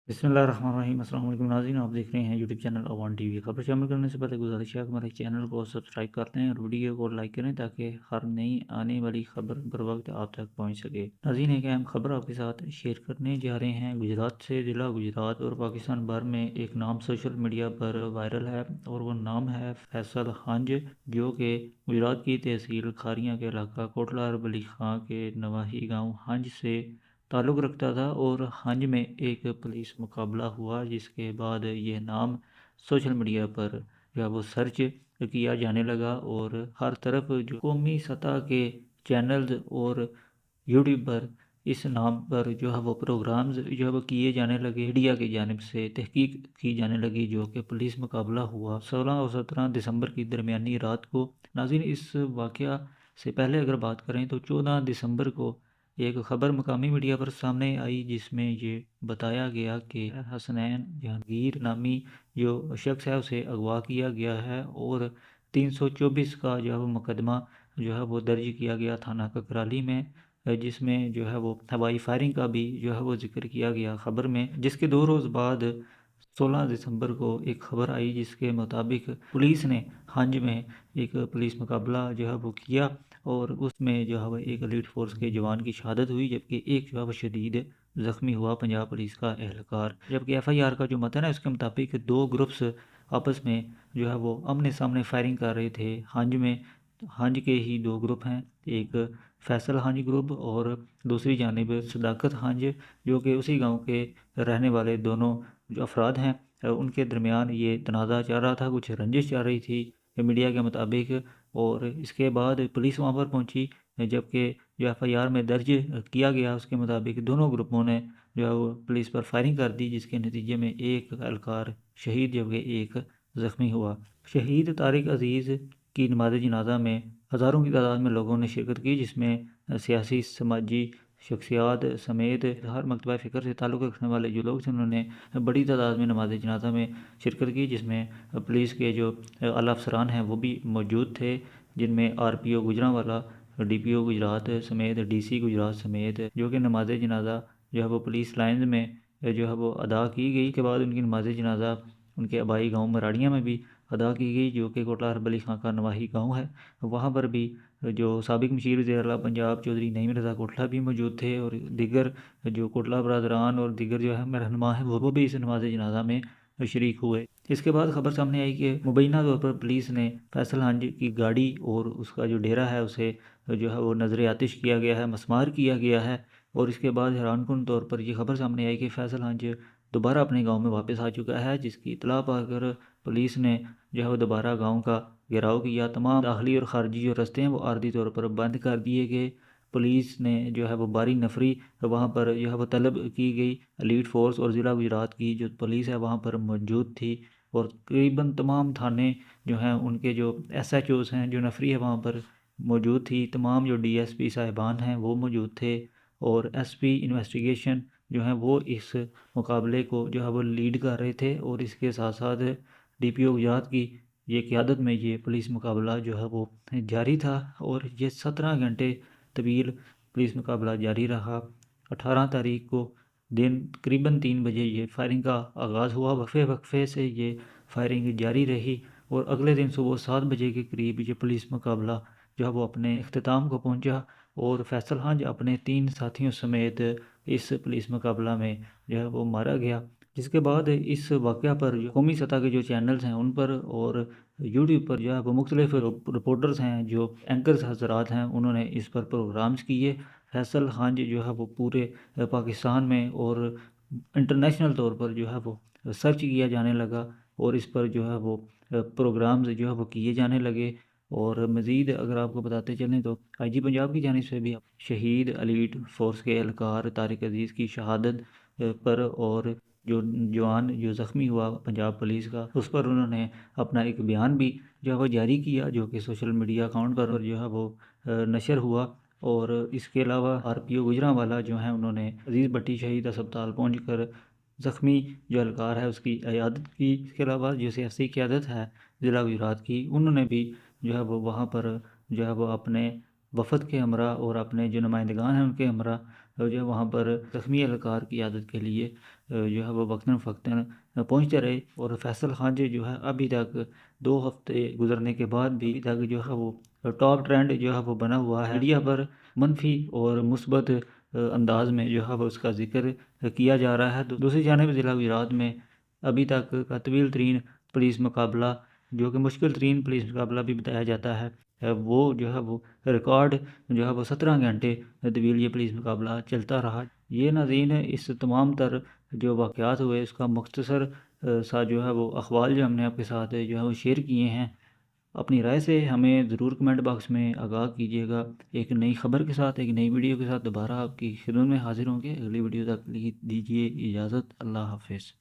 बिस्मिल्लाहिर्रहमानिर्रहीम। अस्सलाम वालेकुम नाज़रीन, आप देख रहे हैं यूट्यूब चैनल अवान टीवी। खबर शामिल करने से पहले गुजारिश है कि हमारे चैनल को सब्सक्राइब कर लें और वीडियो को लाइक करें ताकि हर नई आने वाली खबर बर वक्त आप तक पहुंच सके। नाज़रीन, एक अहम खबर आपके साथ शेयर करने जा रहे हैं। गुजरात से ज़िला गुजरात और पाकिस्तान भर में एक नाम सोशल मीडिया पर वायरल है और वो नाम है फैसल हंज, जो कि गुजरात की तहसील खारियाँ के इलाका कोटला अरबली खां के नवाही गाँव हंज से ताल्लुक़ रखता था। और हंज में एक पुलिस मुकाबला हुआ, जिसके बाद ये नाम सोशल मीडिया पर जो है वो सर्च किया जाने लगा और हर तरफ जो कौमी सतह के चैनल्स और यूट्यूब पर इस नाम पर जो है वो प्रोग्राम्स जो है वो किए जाने लगे। मीडिया की जानिब से तहकीक की जाने लगी, जो कि पुलिस मुकाबला हुआ 16 और 17 दिसंबर की दरमियानी रात को। नाज़रीन, इस वाक़या से पहले अगर बात करें तो 14 दिसंबर को एक ख़बर मकामी मीडिया पर सामने आई, जिसमें ये बताया गया कि हसनैन जहांगीर नामी जो शख्स है उसे अगवा किया गया है और 324 का जो है वो मुकदमा जो है वो दर्ज किया गया थाना ककराली में, जिसमें जो है वो हवाई फायरिंग का भी जो है वो जिक्र किया गया ख़बर में। जिसके 2 रोज़ बाद 16 दिसंबर को एक ख़बर आई, जिसके मुताबिक पुलिस ने हंज में एक पुलिस मुकाबला जो है वो किया और उसमें जो है वो एक एलीट फोर्स के जवान की शहादत हुई, जबकि एक जो है वो शदीद ज़ख्मी हुआ पंजाब पुलिस का एहलकार। जबकि एफआईआर का जो मतन है उसके मुताबिक 2 ग्रुप्स आपस में जो है वो आमने सामने फायरिंग कर रहे थे। हंज में हंज के ही 2 ग्रुप हैं, एक फैसल हंज ग्रुप और दूसरी जानिब सदाकत हंज, जो कि उसी गांव के रहने वाले दोनों जो अफराद हैं, उनके दरमियान ये तनाज़ा चल रहा था, कुछ रंजिश चल रही थी मीडिया के मुताबिक। और इसके बाद पुलिस वहाँ पर पहुँची, जबकि जो एफआईआर में दर्ज किया गया उसके मुताबिक दोनों ग्रुपों ने जो है वो पुलिस पर फायरिंग कर दी, जिसके नतीजे में एक एहलकार शहीद जबकि एक ज़ख्मी हुआ। शहीद तारिक अज़ीज़ की नमाज जनाजा में हज़ारों की तादाद में लोगों ने शिरकत की, जिसमें सियासी समाजी शख्सियात समेत हर मकतबा फ़िक्र से ताल्लुक़ रखने वाले जो लोग थे उन्होंने बड़ी तादाद में नमाज जनाजा में शिरकत की, जिसमें पुलिस के जो आला अफसरान हैं वो भी मौजूद थे, जिनमें आरपीओ गुजरांवाला, डीपीओ गुजरात समेत डीसी गुजरात समेत जो कि नमाज जनाजा जो है वो पुलिस लाइन्स में जो है वो अदा की गई। के बाद उनकी नमाज जनाजा उनके आबाई गांव मराड़ियाँ में भी अदा की गई, जो कि कोटला अरबली खां का नवाही गांव है। वहाँ पर भी जो साबिक मशीर वज़ीर आला पंजाब चौधरी नईम रज़ा कोटला भी मौजूद थे और दीगर जो कोटला बरदरान और दीगर जो है रहनुमा है वो भी इस नमाज जनाजा में शरीक हुए। इसके बाद खबर सामने आई कि मुबैना तौर पर पुलिस ने फैसल हंज की गाड़ी और उसका जो डेरा है उसे जो है वो नज़र आतिश किया गया है, मसमार किया गया है। और इसके बाद हैरानकुन तौर पर ये खबर सामने आई कि फैसल हंज दोबारा अपने गांव में वापस आ चुका है, जिसकी इतला पाकर पुलिस ने जो है वो दोबारा गांव का घेराव किया। तमाम दाखिली और ख़ारजी जो रास्ते हैं वो आर्दी तौर पर बंद कर दिए गए। पुलिस ने जो है वो बारी नफरी वहाँ पर जो है वो तलब की गई। एलीट फोर्स और ज़िला गुजरात की जो पुलिस है वहाँ पर मौजूद थी और तकरीबन तमाम थाने जो हैं उनके जो एसएचओस हैं, जो नफरी है वहाँ पर मौजूद थी। तमाम जो डीएसपी साहिबान हैं वो मौजूद थे और एसपी इन्वेस्टिगेशन जो हैं वो इस मुकाबले को जो है वो लीड कर रहे थे। और इसके साथ साथ डीपीओ गुजरात की ये क़यादत में ये पुलिस मुकाबला जो है वो जारी था और ये 17 घंटे तवील पुलिस मुकाबला जारी रहा। 18 तारीख को दिन तकरीबन 3 बजे ये फायरिंग का आगाज़ हुआ। वक्फे वक्फे से ये फायरिंग जारी रही और अगले दिन सुबह 7 बजे के करीब ये पुलिस मुकाबला जो है वो अपने अख्ताम को पहुंचा और फैसल हंज अपने 3 साथियों समेत इस पुलिस मुकाबला में जो है वो मारा गया। जिसके बाद इस वाक़या पर जो कौमी सतह के जो चैनल्स हैं उन पर और यूट्यूब पर जो है वो मुख्तलिफ रिपोर्टर्स हैं, जो एंकर्स हजरात हैं, उन्होंने इस पर प्रोग्राम्स किए। फैसल हंज जो है वो पूरे पाकिस्तान में और इंटरनेशनल तौर पर जो है वो सर्च किया जाने लगा और इस पर जो है वो प्रोग्राम्स जो है वो किए जाने लगे। और मज़ीद अगर आपको बताते चलें तो आईजी पंजाब की जानिब से भी शहीद एलीट फोर्स के एहलकार तारिक अज़ीज़ की शहादत पर और जो जवान जो ज़ख्मी हुआ पंजाब पुलिस का, उस पर उन्होंने अपना एक बयान भी जो है वो जारी किया, जो कि सोशल मीडिया अकाउंट पर जो है वो नशर हुआ। और इसके अलावा आरपीओ गुजरांवाला जो हैं उन्होंने अजीज़ भट्टी शहीद अस्पताल पहुंचकर ज़ख्मी जो एहलकार है उसकी इयादत की। इसके अलावा जो सियासी क़यादत है ज़िला गुजरात की, उन्होंने भी जो है वो वहाँ पर जो है वो अपने वफ़द के हमरा और अपने जो नुमाइंदगान हैं उनके हमरा जो है वहाँ पर ज़ख्मी एहलकार की इयादत के लिए जो है वो वक्तन फ़क्तन पहुँचते रहे। और फैसल खान जो है अभी तक 2 हफ़्ते गुज़रने के बाद भी अभी तक जो है वो टॉप ट्रेंड जो है वो बना हुआ है। मीडिया पर मनफ़ी और मुस्बत अंदाज़ में जो है वो उसका ज़िक्र किया जा रहा है। दूसरी जानिब ज़िला गुजरात में अभी तक का तवील तरीन पुलिस मुकाबला, जो कि मुश्किल तरीन पुलिस मुकाबला भी बताया जाता है, वो जो है वो रिकॉर्ड जो है वो 17 घंटे तवील ये पुलिस मुकाबला चलता रहा। ये नाज़रीन इस तमाम तर जो वाक़यात हुए उसका मुख्तसर सा जो है वो अहवाल जो हमने आपके साथ जो है वो शेयर किए हैं। अपनी राय से हमें ज़रूर कमेंट बॉक्स में आगाह कीजिएगा। एक नई ख़बर के साथ, एक नई वीडियो के साथ दोबारा आपकी खिदमत में हाज़िर होंगे। अगली वीडियो तक दीजिए इजाज़त। अल्लाह हाफ़िज़।